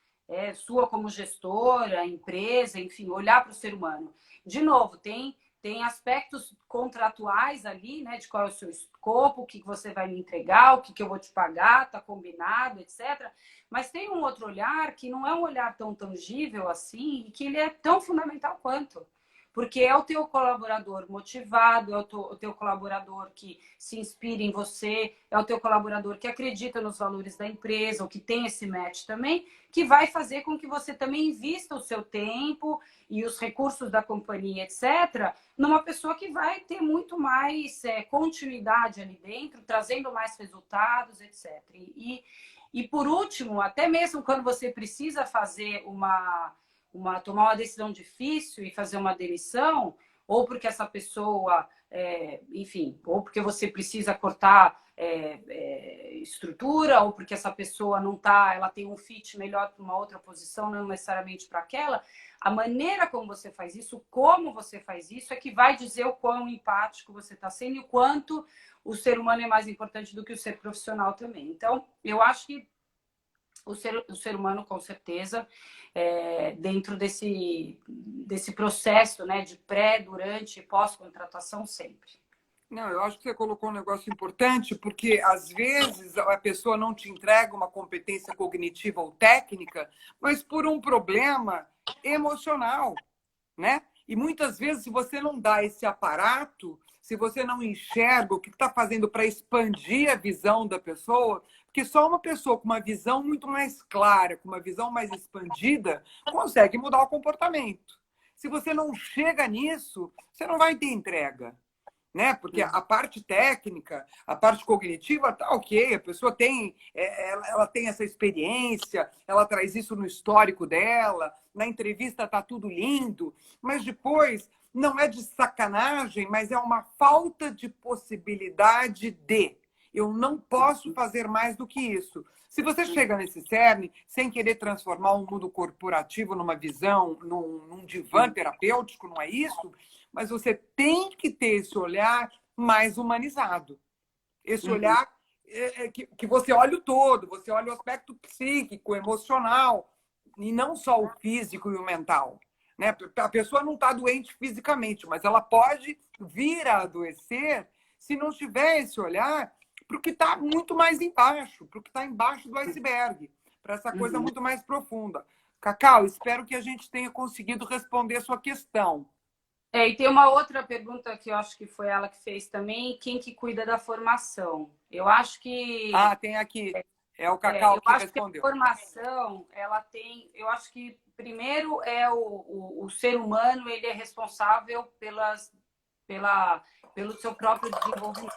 Sua como gestora, empresa, enfim, olhar para o ser humano. De novo, tem aspectos contratuais ali, né? De qual é o seu escopo, o que você vai me entregar, o que eu vou te pagar, tá combinado, etc. Mas tem um outro olhar que não é um olhar tão tangível assim e que ele é tão fundamental quanto. Porque é o teu colaborador motivado, é o teu colaborador que se inspira em você, é o teu colaborador que acredita nos valores da empresa, ou que tem esse match também, que vai fazer com que você também invista o seu tempo e os recursos da companhia, etc., numa pessoa que vai ter muito mais continuidade ali dentro, trazendo mais resultados, etc. E por último, até mesmo quando você precisa fazer tomar uma decisão difícil e fazer uma demissão, ou porque essa pessoa, enfim, ou porque você precisa cortar estrutura, ou porque essa pessoa não tá, ela tem um fit melhor para uma outra posição, não necessariamente para aquela. A maneira como você faz isso, como você faz isso, é que vai dizer o quão empático você está sendo e o quanto o ser humano é mais importante do que o ser profissional também. Então, eu acho que o ser humano, com certeza, dentro desse processo, né, de pré, durante e pós-contratação, sempre. Não, eu acho que você colocou um negócio importante, porque às vezes a pessoa não te entrega uma competência cognitiva ou técnica, mas por um problema emocional, né? E muitas vezes, se você não dá esse aparato, se você não enxerga o que está fazendo para expandir a visão da pessoa, porque só uma pessoa com uma visão muito mais clara, com uma visão mais expandida, consegue mudar o comportamento. Se você não chega nisso, você não vai ter entrega. Né? Porque a parte técnica, a parte cognitiva, tá ok, a pessoa tem, ela tem essa experiência, ela traz isso no histórico dela, na entrevista tá tudo lindo, mas depois não é de sacanagem, mas é uma falta de possibilidade de. Eu não posso fazer mais do que isso. Se você chega nesse cerne sem querer transformar o mundo corporativo numa visão, num divã terapêutico, não é isso? Mas você tem que ter esse olhar mais humanizado. Esse olhar que você olha o todo, você olha o aspecto psíquico, emocional, e não só o físico e o mental. Né? A pessoa não está doente fisicamente, mas ela pode vir a adoecer se não tiver esse olhar para o que está muito mais embaixo, para o que está embaixo do iceberg, para essa coisa muito mais profunda. Cacau, espero que a gente tenha conseguido responder a sua questão. E tem uma outra pergunta que eu acho que foi ela que fez também, quem que cuida da formação? Eu acho que... Tem aqui. É o Cacau eu que acho que a respondeu. formação, ela tem... Eu acho que, primeiro, o ser humano, ele é responsável pelo seu próprio desenvolvimento.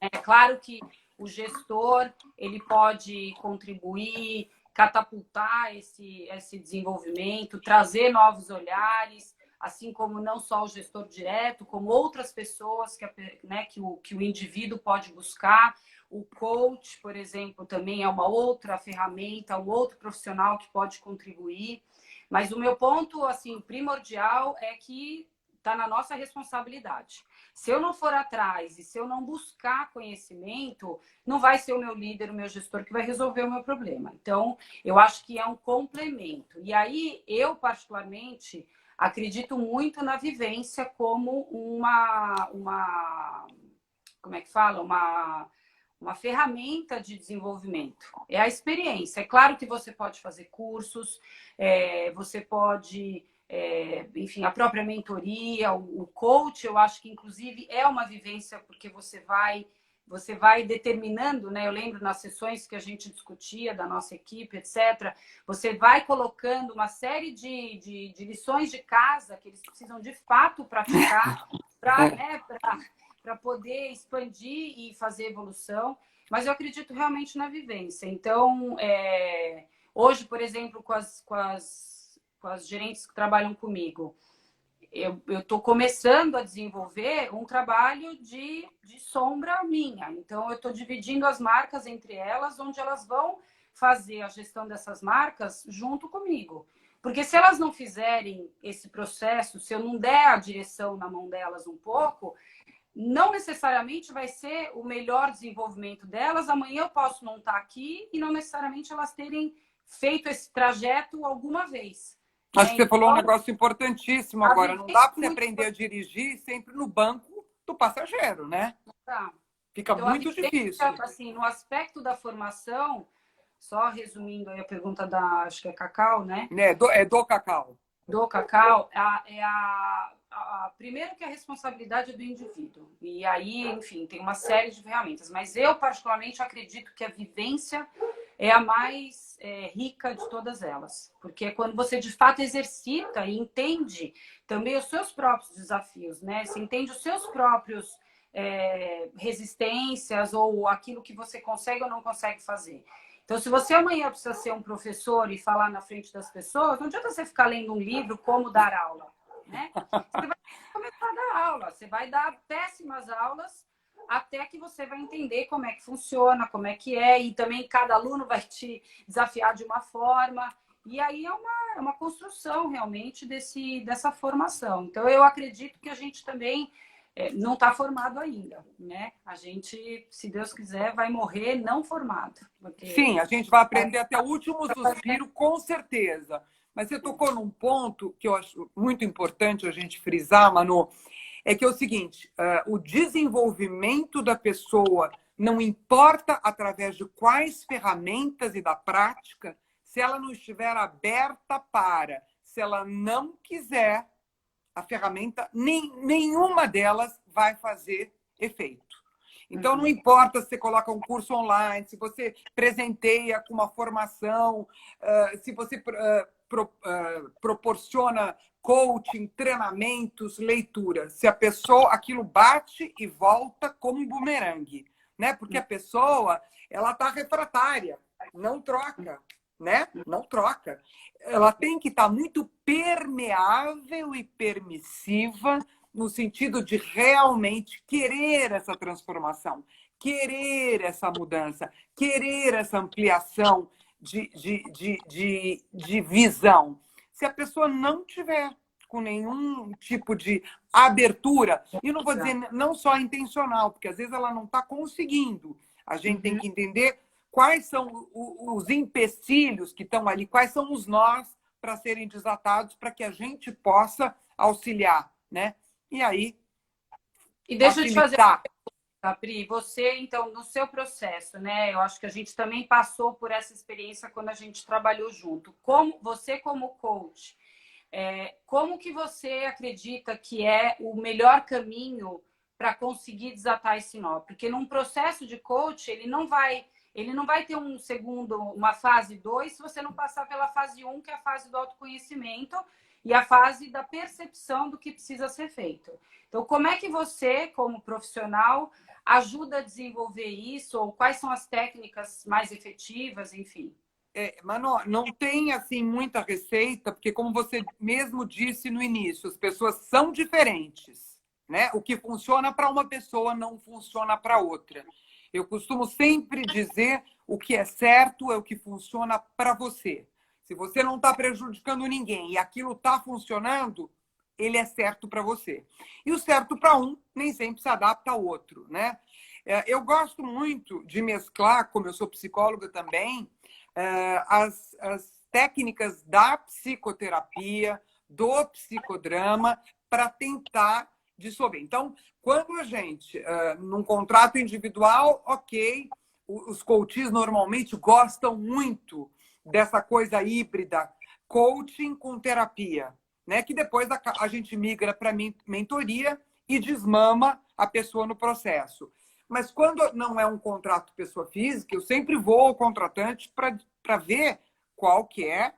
É claro que o gestor, ele pode contribuir, catapultar esse desenvolvimento, trazer novos olhares, assim como não só o gestor direto, como outras pessoas né, que o indivíduo pode buscar. O coach, por exemplo, também é uma outra ferramenta, um outro profissional que pode contribuir. Mas o meu ponto, assim, primordial é que está na nossa responsabilidade. Se eu não for atrás e se eu não buscar conhecimento, não vai ser o meu líder, o meu gestor que vai resolver o meu problema. Então, eu acho que é um complemento. E aí, eu, particularmente, acredito muito na vivência como como é que fala? Uma ferramenta de desenvolvimento. É a experiência. É claro que você pode fazer cursos, você pode, enfim, a própria mentoria, o coach, eu acho que inclusive é uma vivência porque você vai determinando, né? Eu lembro nas sessões que a gente discutia da nossa equipe, etc. Você vai colocando uma série de lições de casa que eles precisam de fato praticar para poder expandir e fazer evolução. Mas eu acredito realmente na vivência. Então, hoje, por exemplo, com as gerentes que trabalham comigo, eu estou começando a desenvolver um trabalho de sombra minha. Então, eu estou dividindo as marcas entre elas, onde elas vão fazer a gestão dessas marcas junto comigo. Porque se elas não fizerem esse processo, se eu não der a direção na mão delas um pouco, não necessariamente vai ser o melhor desenvolvimento delas. Amanhã eu posso não estar aqui e não necessariamente elas terem feito esse trajeto alguma vez. Acho que você Então, falou um negócio importantíssimo agora. Não dá para você aprender a dirigir sempre no banco do passageiro, né? tá. Fica Então, muito difícil. assim, no aspecto da formação, só resumindo aí a pergunta da, acho que é Cacau, né? É do Cacau. Do Cacau, primeiro que a responsabilidade é do indivíduo. E aí, enfim, tem uma série de ferramentas. Mas eu, particularmente, acredito que a vivência é a mais rica de todas elas. Porque é quando você, de fato, exercita e entende também os seus próprios desafios, né? Você entende os seus próprios resistências ou aquilo que você consegue ou não consegue fazer. Então, se você amanhã precisa ser um professor e falar na frente das pessoas, não adianta você ficar lendo um livro como dar aula, né? Você vai começar a dar aula, você vai dar péssimas aulas até que você vai entender como é que funciona, como é que é, e também cada aluno vai te desafiar de uma forma. E aí é uma construção realmente dessa formação. Então, eu acredito que a gente também não está formado ainda, né? A gente, se Deus quiser, vai morrer não formado. Porque... Sim, a gente vai aprender até o último suspiro, com certeza. Mas você tocou num ponto que eu acho muito importante a gente frisar, Manu, é que é o seguinte, o desenvolvimento da pessoa não importa através de quais ferramentas e da prática, se ela não estiver aberta para, se ela não quiser, a ferramenta, nenhuma delas vai fazer efeito. Então, não importa se você coloca um curso online, se você presenteia com uma formação, se você proporciona coaching, treinamentos, leitura. Se a pessoa, aquilo bate e volta como um bumerangue, né? Porque a pessoa, ela está refratária, não troca, né? Não troca. Ela tem que estar muito permeável e permissiva no sentido de realmente querer essa transformação, querer essa mudança, querer essa ampliação de visão. Se a pessoa não tiver com nenhum tipo de abertura, e não vou dizer não só intencional, porque às vezes ela não está conseguindo. A gente tem que entender quais são os empecilhos que estão ali, quais são os nós para serem desatados, para que a gente possa auxiliar, né? E aí, e deixa eu te fazer uma pergunta, Pri. Você, então, no seu processo, né? Eu acho que a gente também passou por essa experiência quando a gente trabalhou junto. Você, como coach, como que você acredita que é o melhor caminho para conseguir desatar esse nó? Porque num processo de coach, ele não vai ter um segundo, uma fase 2, se você não passar pela fase 1, que é a fase do autoconhecimento e a fase da percepção do que precisa ser feito. Então, como é que você, como profissional, ajuda a desenvolver isso? Ou quais são as técnicas mais efetivas, enfim? Mano, não tem assim muita receita, porque como você mesmo disse no início, as pessoas são diferentes, né? O que funciona para uma pessoa não funciona para outra. Eu costumo sempre dizer o que é certo é o que funciona para você. Se você não está prejudicando ninguém e aquilo está funcionando, ele é certo para você. E o certo para um nem sempre se adapta ao outro, né? Eu gosto muito de mesclar, como eu sou psicóloga também, as técnicas da psicoterapia, do psicodrama, para tentar dissolver. Então, quando a gente, num contrato individual, ok, os coaches normalmente gostam muito dessa coisa híbrida, coaching com terapia, né? Que depois a gente migra para mentoria e desmama a pessoa no processo. Mas quando não é um contrato pessoa física, eu sempre vou ao contratante para ver qual que é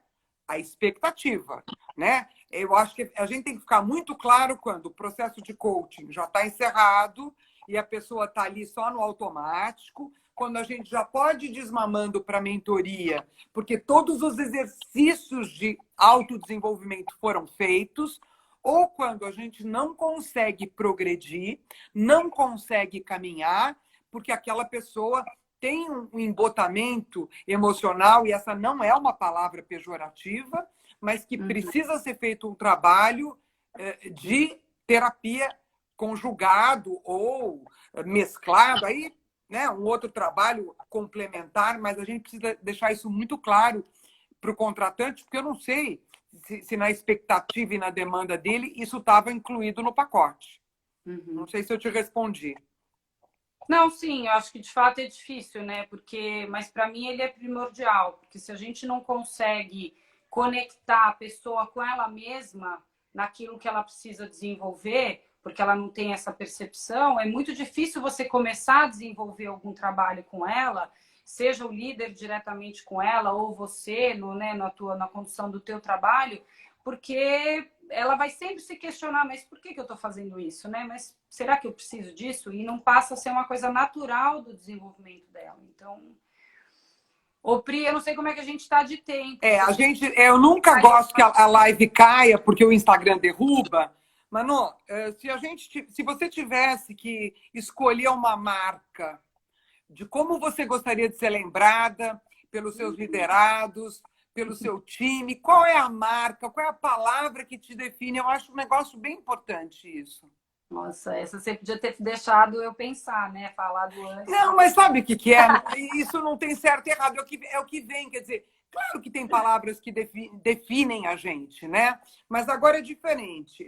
a expectativa, né? Eu acho que a gente tem que ficar muito claro quando o processo de coaching já está encerrado e a pessoa está ali só no automático, quando a gente já pode ir desmamando para a mentoria, porque todos os exercícios de autodesenvolvimento foram feitos, ou quando a gente não consegue progredir, não consegue caminhar, porque aquela pessoa tem um embotamento emocional, e essa não é uma palavra pejorativa, mas que precisa ser feito um trabalho de terapia conjugado ou mesclado, aí, né, um outro trabalho complementar, mas a gente precisa deixar isso muito claro para o contratante, porque eu não sei se na expectativa e na demanda dele isso estava incluído no pacote. Não sei se eu te respondi. Não, sim, eu acho que de fato é difícil, né? Mas para mim ele é primordial, porque se a gente não consegue conectar a pessoa com ela mesma naquilo que ela precisa desenvolver, porque ela não tem essa percepção, é muito difícil você começar a desenvolver algum trabalho com ela, seja o líder diretamente com ela ou você, na condução do teu trabalho, porque ela vai sempre se questionar, mas por que eu estou fazendo isso, né? Mas será que eu preciso disso? E não passa a ser uma coisa natural do desenvolvimento dela. Então, Pri, eu não sei como é que a gente está de tempo. Eu nunca gosto que a live caia porque o Instagram derruba. Manu, se você tivesse que escolher uma marca de como você gostaria de ser lembrada pelos seus liderados, pelo seu time, qual é a marca, qual é a palavra que te define? Eu acho um negócio bem importante isso. Nossa, essa você podia ter deixado eu pensar, né? Falado antes. Não, mas sabe o que é? Isso não tem certo e errado, é o que vem. Quer dizer, claro que tem palavras que definem a gente, né? Mas agora é diferente.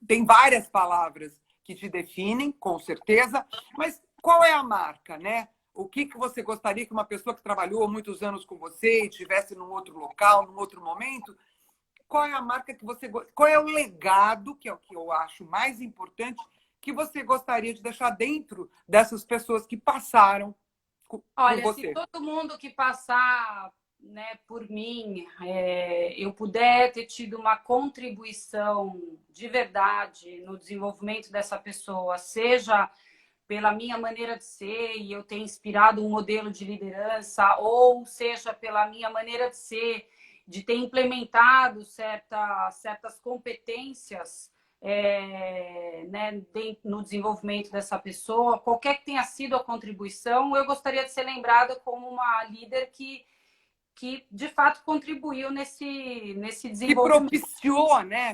Tem várias palavras que te definem, com certeza, mas qual é a marca, né? O que você gostaria que uma pessoa que trabalhou muitos anos com você e estivesse num outro local, num outro momento, qual é a marca que você... Qual é o legado, que é o que eu acho mais importante, que você gostaria de deixar dentro dessas pessoas que passaram por você? Se todo mundo que passar, né, por mim, eu puder ter tido uma contribuição de verdade no desenvolvimento dessa pessoa, seja pela minha maneira de ser e eu ter inspirado um modelo de liderança, ou seja pela minha maneira de ser, de ter implementado certas competências né, no desenvolvimento dessa pessoa, qualquer que tenha sido a contribuição, eu gostaria de ser lembrada como uma líder que de fato contribuiu nesse desenvolvimento.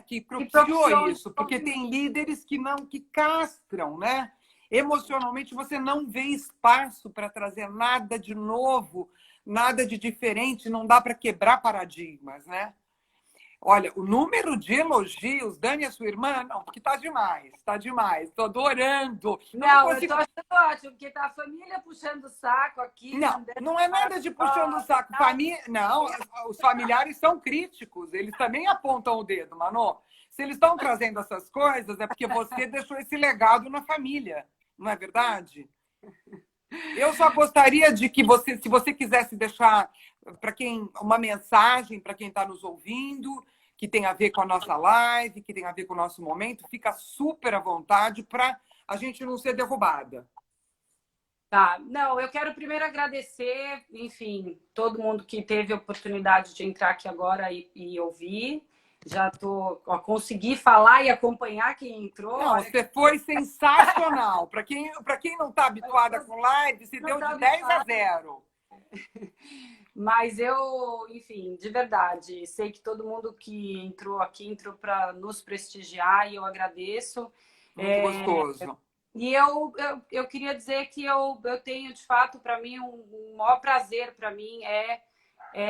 Que propiciou isso, porque tem líderes que castram, né? Emocionalmente você não vê espaço para trazer nada de novo, nada de diferente, não dá para quebrar paradigmas, né? Olha, o número de elogios, Dani, a sua irmã, não, porque tá demais, tá demais. Tô adorando. Não, eu tô achando ótimo, porque tá a família puxando o saco aqui. Não é nada de puxando o saco. Não, os familiares são críticos, eles também apontam o dedo, Manu. Se eles estão trazendo essas coisas, é porque você deixou esse legado na família, não é verdade? Eu só gostaria de que você, se você quisesse deixar uma mensagem para quem está nos ouvindo, que tem a ver com a nossa live, que tem a ver com o nosso momento, fica super à vontade para a gente não ser derrubada. Tá, não, eu quero primeiro agradecer, enfim, todo mundo que teve a oportunidade de entrar aqui agora e ouvir. Já consegui falar e acompanhar quem entrou. Não, você foi sensacional. Para quem não está habituada com live, você deu de 10 a 0. Mas eu, enfim, de verdade, sei que todo mundo que entrou aqui entrou para nos prestigiar e eu agradeço. Muito gostoso. E eu queria dizer que eu tenho, de fato, para mim, um maior prazer para mim é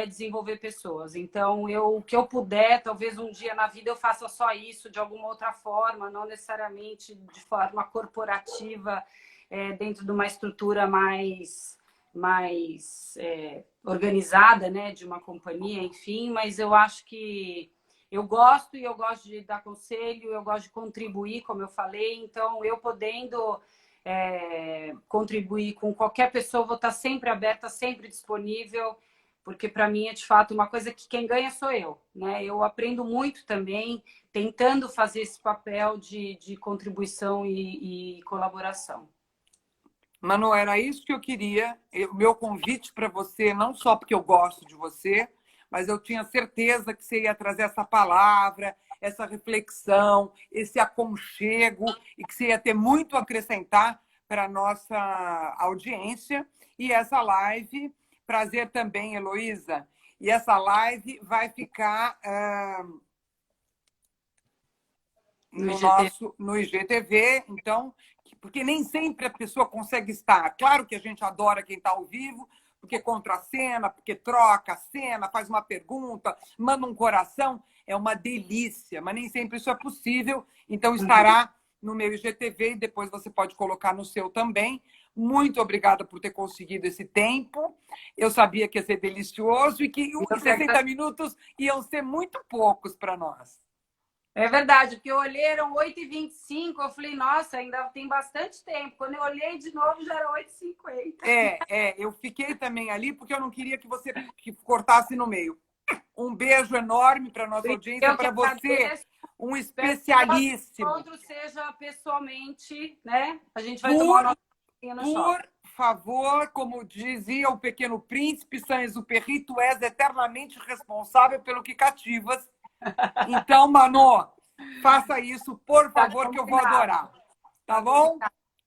desenvolver pessoas. Então, o que eu puder, talvez um dia na vida eu faça só isso de alguma outra forma, não necessariamente de forma corporativa, dentro de uma estrutura mais organizada, né, de uma companhia, enfim, mas eu acho que eu gosto de dar conselho, eu gosto de contribuir, como eu falei, então eu podendo contribuir com qualquer pessoa, vou estar sempre aberta, sempre disponível, porque para mim é de fato uma coisa que quem ganha sou eu, né? Eu aprendo muito também, tentando fazer esse papel de contribuição e colaboração. Manu, era isso que eu queria. O meu convite para você, não só porque eu gosto de você, mas eu tinha certeza que você ia trazer essa palavra, essa reflexão, esse aconchego, e que você ia ter muito a acrescentar para a nossa audiência. E essa live, prazer também, Heloísa, e essa live vai ficar no IGTV, então, porque nem sempre a pessoa consegue estar. Claro que a gente adora quem está ao vivo, porque contracena, porque troca a cena, faz uma pergunta, manda um coração, é uma delícia, mas nem sempre isso é possível, então estará no meu IGTV e depois você pode colocar no seu também. Muito obrigada por ter conseguido esse tempo. Eu sabia que ia ser delicioso e que 60 minutos iam ser muito poucos para nós. É verdade, porque eu olhei, eram 8h25, eu falei, nossa, ainda tem bastante tempo. Quando eu olhei de novo, já era 8h50. Eu fiquei também ali porque eu não queria que você cortasse no meio. Um beijo enorme para a nossa audiência, para você, um especialíssimo. Que o encontro seja pessoalmente, né? A gente vai tomar uma no shopping. Por favor, como dizia o Pequeno Príncipe, Saint-Exupéry, tu és eternamente responsável pelo que cativas. Então, Manu, faça isso, por favor, que eu vou adorar. Tá bom?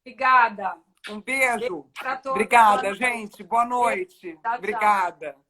Obrigada. Um beijo. Beijo pra todos. Obrigada, gente. Boa noite. Tchau, tchau. Obrigada.